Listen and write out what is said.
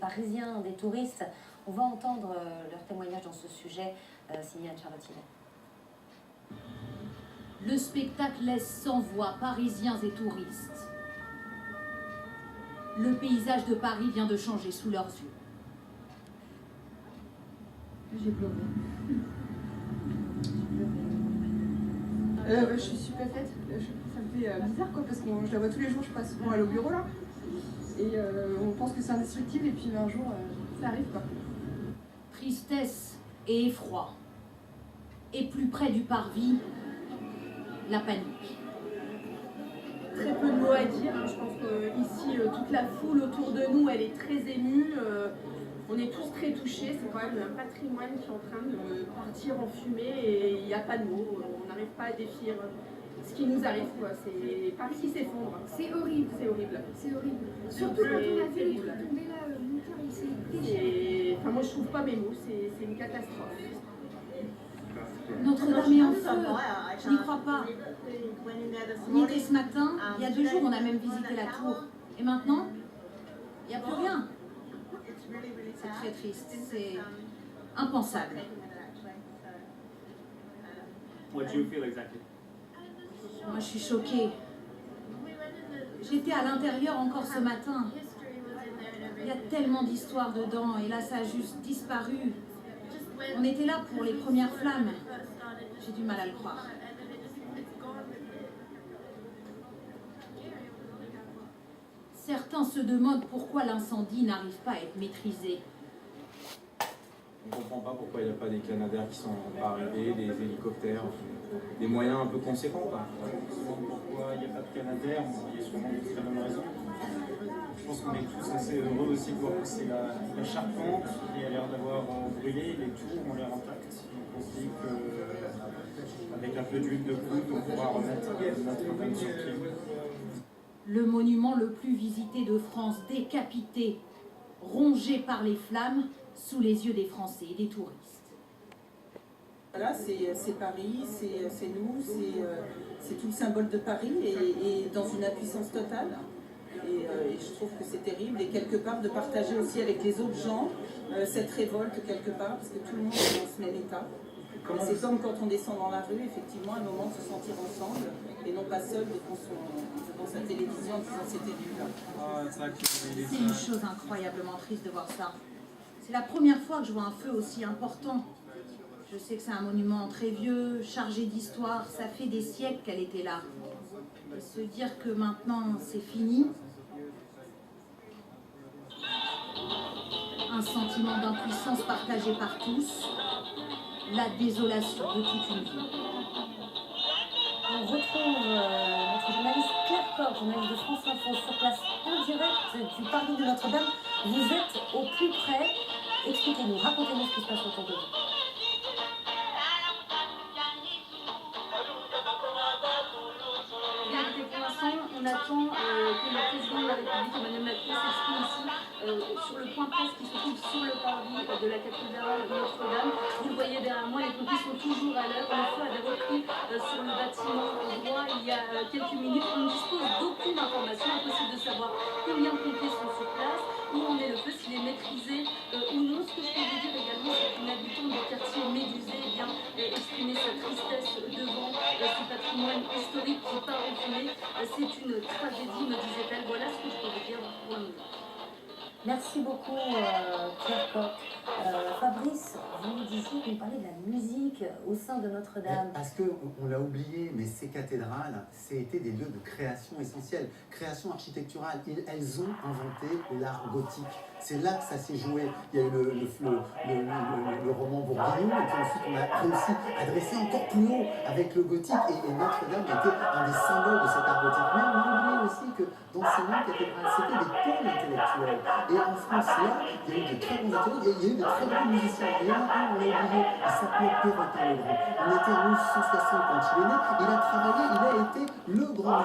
parisiens, des touristes. On va entendre leur témoignage dans ce sujet, signé Anne-Charlotte Hillet. Le spectacle laisse sans voix parisiens et touristes. Le paysage de Paris vient de changer sous leurs yeux. J'ai pleuré. Je suis stupéfaite. Ça me fait bizarre quoi, parce que je la vois tous les jours, je passe souvent aller au bureau là. Et on pense que c'est indestructible et puis un jour ça arrive quoi. Tristesse et effroi. Et plus près du parvis, la panique. Très peu de mots à dire, hein. Je pense qu'ici, toute la foule autour de nous, elle est très émue. On est tous très touchés, c'est quand même un patrimoine qui est en train de partir en fumée et il n'y a pas de mots. On n'arrive pas à définir ce qui nous arrive, quoi. C'est Paris qui s'effondre. C'est horrible. C'est horrible. C'est horrible. Surtout quand on a vu les trucs tomber là, mon cœur il s'est déchiré. Enfin, moi je trouve pas mes mots, c'est une catastrophe. Notre-Dame est en feu, je n'y crois pas. On y était ce matin, il y a 2 jours on a même visité la tour. Et maintenant, il n'y a plus rien. C'est très triste, c'est impensable. What do you feel exactly? Moi je suis choquée. J'étais à l'intérieur encore ce matin. Il y a tellement d'histoires dedans et là ça a juste disparu. On était là pour les premières flammes. J'ai du mal à le croire. Certains se demandent pourquoi l'incendie n'arrive pas à être maîtrisé. On ne comprend pas pourquoi il n'y a pas des Canadair qui sont pas arrivés, des hélicoptères, des moyens un peu conséquents. Pourquoi il n'y a pas de Canadair? Il y a sûrement de très bonnes raisons. Je pense qu'on est tous assez heureux aussi de voir que c'est la charpente qui a l'air d'avoir brûlé, les tours ont l'air intactes. Donc on se dit qu'avec un peu d'huile de coude, on pourra remettre Notre-Dame sur pied. Le monument le plus visité de France décapité, rongé par les flammes, sous les yeux des Français et des touristes. Voilà, c'est Paris, c'est nous, c'est tout le symbole de Paris et dans une impuissance totale. Et je trouve que c'est terrible et quelque part de partager aussi avec les autres gens cette révolte quelque part, parce que tout le monde est dans ce même état. C'est comme quand on descend dans la rue, effectivement, un moment de se sentir ensemble et non pas seul devant sa télévision en disant c'était nul. C'est une chose incroyablement triste de voir ça. C'est la première fois que je vois un feu aussi important. Je sais que c'est un monument très vieux, chargé d'histoire, ça fait des siècles qu'elle était là. Et se dire que maintenant c'est fini, un sentiment d'impuissance partagé par tous, la désolation de toute une vie. On retrouve notre journaliste Claire Coq, journaliste de France Info, sur place en direct du parvis de Notre-Dame. Vous êtes au plus près. Expliquez-nous, racontez-nous ce qui se passe autour de vous. Pour l'instant, on attend que le président de la République, Emmanuel Macron, s'exprime ici sur le point presse qui se trouve sur le parvis de la cathédrale Notre-Dame. Vous le voyez derrière moi, les pompiers sont toujours à l'heure. Le feu avait repris sur le bâtiment droit il y a quelques minutes. On ne dispose d'aucune information, impossible de savoir combien de pompiers sont sur place, où en est le feu, s'il est maîtrisé ou non. Ce que je peux vous dire également, c'est qu'une habitante du quartier Médusé exprimé sa tristesse devant ce patrimoine historique qui part en fumée. C'est une tragédie, me disait-elle. Voilà ce que je peux vous dire pour le moment. Merci beaucoup Claire Coq. Fabrice, vous disiez que vous parlez de la musique au sein de Notre-Dame. Parce qu'on l'a oublié, mais ces cathédrales, c'était des lieux de création essentielle, création architecturale. Elles ont inventé l'art gothique. C'est là que ça s'est joué. Il y a eu le roman Bourguignon, et puis ensuite on a réussi à dresser encore plus haut avec le gothique. Et Notre-Dame était un des symboles de cet art gothique. Mais on a oublié aussi que dans ces mêmes cathédrales, c'était des pôles intellectuels. Et en France, là, il y a eu de très bons intellectuels, il y a eu de très bons musiciens. Et maintenant, on l'a oublié. Il s'appelait Perrotin le Grand. On était en 1860 quand il est né. Il a travaillé, il a été le grand